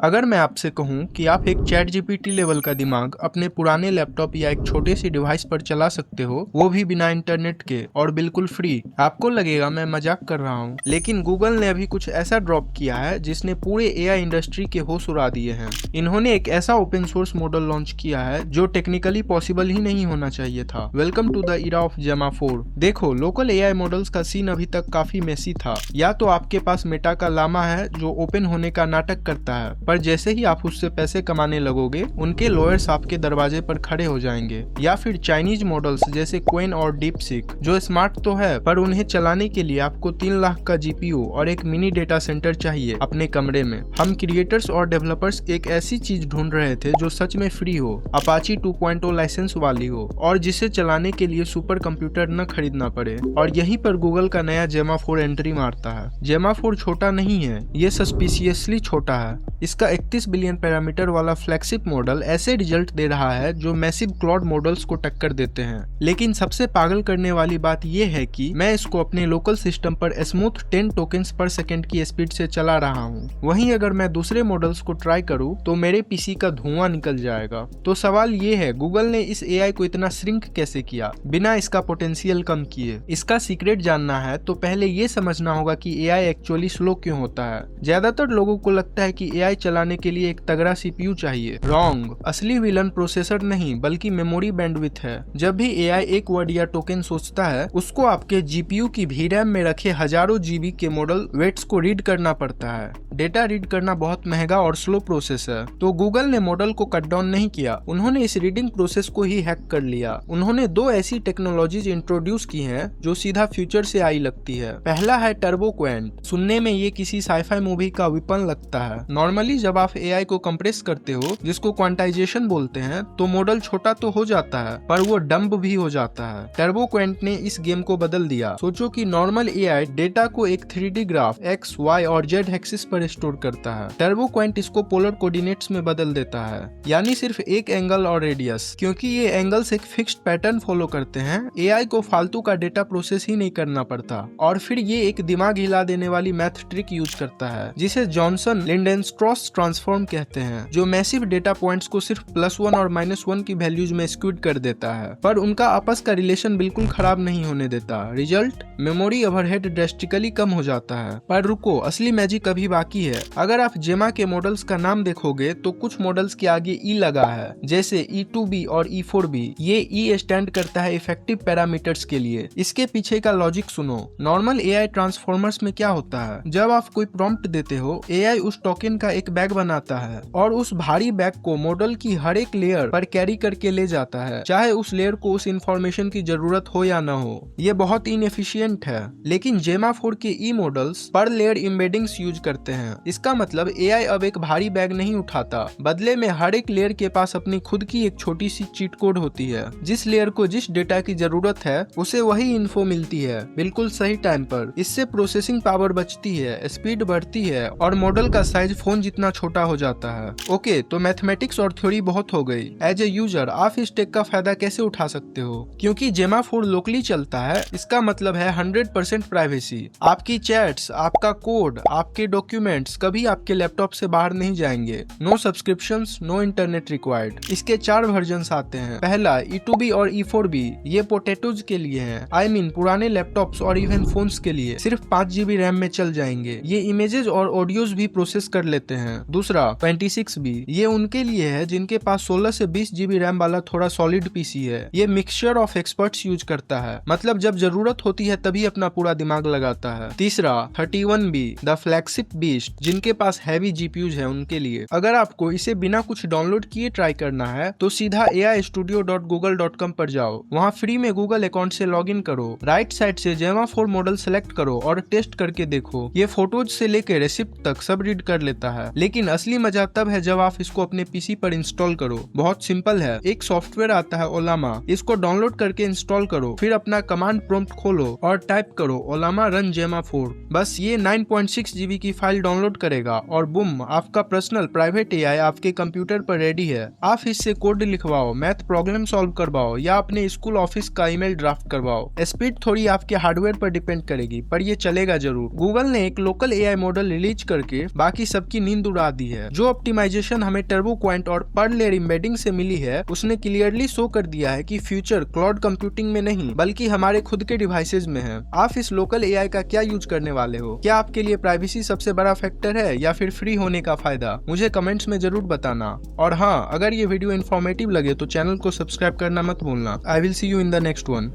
अगर मैं आपसे कहूं कि आप एक चैट जीपीटी लेवल का दिमाग अपने पुराने लैपटॉप या एक छोटे सी डिवाइस पर चला सकते हो, वो भी बिना इंटरनेट के और बिल्कुल फ्री, आपको लगेगा मैं मजाक कर रहा हूं। लेकिन गूगल ने अभी कुछ ऐसा ड्रॉप किया है जिसने पूरे एआई इंडस्ट्री के होश उड़ा दिए हैं। इन्होंने एक ऐसा ओपन सोर्स मॉडल लॉन्च किया है जो टेक्निकली पॉसिबल ही नहीं होना चाहिए था। Welcome to the era of Gemma 4। देखो, लोकल एआई मॉडल्स का सीन अभी तक काफी मेसी था। या तो आपके पास मेटा का लामा है जो ओपन होने का नाटक करता है, पर जैसे ही आप उससे पैसे कमाने लगोगे उनके लॉयर्स आपके दरवाजे पर खड़े हो जाएंगे। या फिर चाइनीज मॉडल्स जैसे क्वेन और डीपसीक जो स्मार्ट तो है पर उन्हें चलाने के लिए आपको 3 लाख का जीपीयू और एक मिनी डेटा सेंटर चाहिए अपने कमरे में। हम क्रिएटर्स और डेवलपर्स एक ऐसी चीज ढूंढ रहे थे जो सच में फ्री हो, अपाची 2.0 लाइसेंस वाली हो और जिसे चलाने के लिए सुपर कंप्यूटर न खरीदना पड़े। और यहीं पर गूगल का नया जेमा 4 एंट्री मारता है। जेमा 4 छोटा नहीं है, ये सस्पिशियसली छोटा है। इसका 31 बिलियन पैरामीटर वाला फ्लैगशिप मॉडल ऐसे रिजल्ट दे रहा है जो मैसिव क्लाउड मॉडल्स को टक्कर देते हैं। लेकिन सबसे पागल करने वाली बात यह है कि मैं इसको अपने लोकल सिस्टम पर स्मूथ 10 टोकन्स पर सेकंड की स्पीड से चला रहा हूँ। वहीं अगर मैं दूसरे मॉडल्स को ट्राई करूँ तो मेरे पीसी का धुआं निकल जाएगा। तो सवाल ये है, गूगल ने इस एआई को इतना श्रिंक कैसे किया बिना इसका पोटेंशियल कम किए? इसका सीक्रेट जानना है तो पहले ये समझना होगा कि एआई एक्चुअली स्लो क्यों होता है। ज्यादातर लोगों को लगता है कि एआई चलाने के लिए एक तगड़ा सीपीयू चाहिए। रॉन्ग। असली विलन प्रोसेसर नहीं बल्कि मेमोरी बैंडविड्थ है। जब भी एआई एक वर्ड या टोकन सोचता है उसको आपके जीपीयू की VRAM में रखे हजारों जीबी के मॉडल वेट्स को रीड करना पड़ता है। डेटा रीड करना बहुत महंगा और स्लो प्रोसेस है। तो गूगल ने मॉडल को कट डाउन नहीं किया, उन्होंने इस रीडिंग प्रोसेस को ही हैक कर लिया। उन्होंने 2 ऐसी टेक्नोलॉजीज इंट्रोड्यूस की हैं जो सीधा फ्यूचर से आई लगती है। पहला है टर्बो क्वेंट। सुनने में ये किसी साइफाई मूवी का विपन लगता है। नॉर्मली जब आप एआई को कंप्रेस करते हो, जिसको क्वांटाइजेशन बोलते हैं, तो मॉडल छोटा तो हो जाता है पर वो डंप भी हो जाता है। टर्बो क्वेंट ने इस गेम को बदल दिया। सोचो कि नॉर्मल एआई डेटा को एक 3D ग्राफ X, Y और Z एक्सिस पर स्टोर करता है। टर्बो क्वेंट इसको पोलर कोऑर्डिनेट्स में बदल देता है, यानी सिर्फ एक एंगल और रेडियस। क्योंकि ये एंगल्स एक फिक्स्ड पैटर्न फॉलो करते हैं, एआई को फालतू का डेटा प्रोसेस ही नहीं करना पड़ता। और फिर ये एक दिमाग हिला देने वाली मैथ ट्रिक यूज करता है जिसे जॉनसन लिंडेनस्ट्रॉस ट्रांसफॉर्म कहते हैं, जो मैसिव डेटा पॉइंट्स को सिर्फ +1 और -1 की वैल्यूज में स्क्यूड कर देता है, पर उनका आपस का रिलेशन बिल्कुल खराब नहीं होने देता। रिजल्ट, मेमोरी ओवरहेड ड्रेस्टिकली कम हो जाता है। पर रुको, असली मैजिक अभी बाकी है। अगर आप जेमा के मॉडल्स का नाम देखोगे तो कुछ मॉडल्स के आगे ई लगा है, जैसे E2B और E4B। ये ई स्टैंड करता है इफेक्टिव पैरामीटर्स के लिए। इसके पीछे का लॉजिक सुनो। नॉर्मल एआई ट्रांसफॉर्मर्स में क्या होता है, जब आप कोई प्रॉम्प्ट देते हो, एआई उस टोकन का एक बैग बनाता है और उस भारी बैग को मॉडल की हर एक लेयर पर कैरी करके ले जाता है, चाहे उस लेयर को उस इंफॉर्मेशन की जरूरत हो या न हो। ये बहुत इनएफिशिएंट है। लेकिन जेमा 4 के ई मॉडल्स पर लेयर एम्बेडिंग्स यूज करते हैं। इसका मतलब एआई अब एक भारी बैग नहीं उठाता, बदले में हर एक लेयर के पास अपनी खुद की एक छोटी सी चीट कोड होती है। जिस लेयर को जिस डेटा की जरूरत है उसे वही इन्फो मिलती है, बिल्कुल सही टाइम पर। इससे प्रोसेसिंग पावर बचती है, स्पीड बढ़ती है और मॉडल का साइज फोन जितना छोटा हो जाता है। ओके, तो मैथमेटिक्स और थ्योरी बहुत हो गई। एज ए यूजर आप इस टेक का फायदा कैसे उठा सकते हो? क्योंकि जेमा 4 लोकली चलता है, इसका मतलब है 100% प्राइवेसी। आपकी चैट्स, आपका कोड, आपके डॉक्यूमेंट्स कभी आपके लैपटॉप से बाहर नहीं जाएंगे। No subscriptions, no internet required. इसके 4 वर्जन्स आते हैं। पहला E2B और E4B, ये पोटैटोज के लिए हैं। आई मीन पुराने लैपटॉप्स और इवन फोन्स के लिए सिर्फ 5 GB रैम में चल जाएंगे। ये इमेजेस और ऑडियोज भी प्रोसेस कर लेते हैं। दूसरा 26B, ये उनके लिए है जिनके पास 16 से 20 GB रैम वाला थोड़ा सॉलिड पीसी है। ये मिक्सचर ऑफ एक्सपर्ट्स यूज करता है, मतलब जब जरूरत होती है तभी अपना पूरा दिमाग लगाता है। तीसरा 31B, द फ्लैगशिप बीस्ट, जिनके पास हैवी जीपीयूज है उनके लिए। अगर आपको इसे बिना कुछ डाउनलोड किए ट्राई करना है तो सीधा aistudio.google.com पर जाओ। वहाँ फ्री में गूगल अकाउंट से लॉग इन करो। राइट साइड से जेमा 4 मॉडल सेलेक्ट करो और टेस्ट करके देखो। ये फोटोज से लेकर रेसिप्ट तक सब रीड कर लेता है। लेकिन असली मजा तब है जब आप इसको अपने पीसी पर इंस्टॉल करो। बहुत सिंपल है। एक सॉफ्टवेयर आता है ओलामा, इसको डाउनलोड करके इंस्टॉल करो, फिर अपना कमांड प्रॉम्प्ट खोलो और टाइप करो ओलामा रन जेमा 4। बस ये 9.6 GB की फाइल डाउनलोड करेगा और बुम, आपका पर्सनल प्राइवेट एआई आपके कंप्यूटर पर रेडी है। आप इससे कोड लिखवाओ, मैथ प्रॉब्लम सॉल्व करवाओ या अपने स्कूल ऑफिस का ईमेल ड्राफ्ट करवाओ। स्पीड थोड़ी आपके हार्डवेयर पर डिपेंड करेगी, पर ये चलेगा जरूर। गूगल ने एक लोकल एआई मॉडल रिलीज करके बाकी सबकी नींद नींद उड़ा दी है। जो ऑप्टिमाइजेशन हमें टर्बो क्वांट और पर लेयर एम्बेडिंग से मिली है उसने क्लियरली शो कर दिया है कि फ्यूचर क्लाउड कंप्यूटिंग में नहीं बल्कि हमारे खुद के डिवाइसेज में है। आप इस लोकल एआई का क्या यूज करने वाले हो? क्या आपके लिए प्राइवेसी सबसे बड़ा फैक्टर है या फिर फ्री होने का फायदा? मुझे कमेंट्स में जरूर बताना। और हाँ, अगर ये वीडियो इन्फॉर्मेटिव लगे तो चैनल को सब्सक्राइब करना मत भूलना। I will see you in the next one.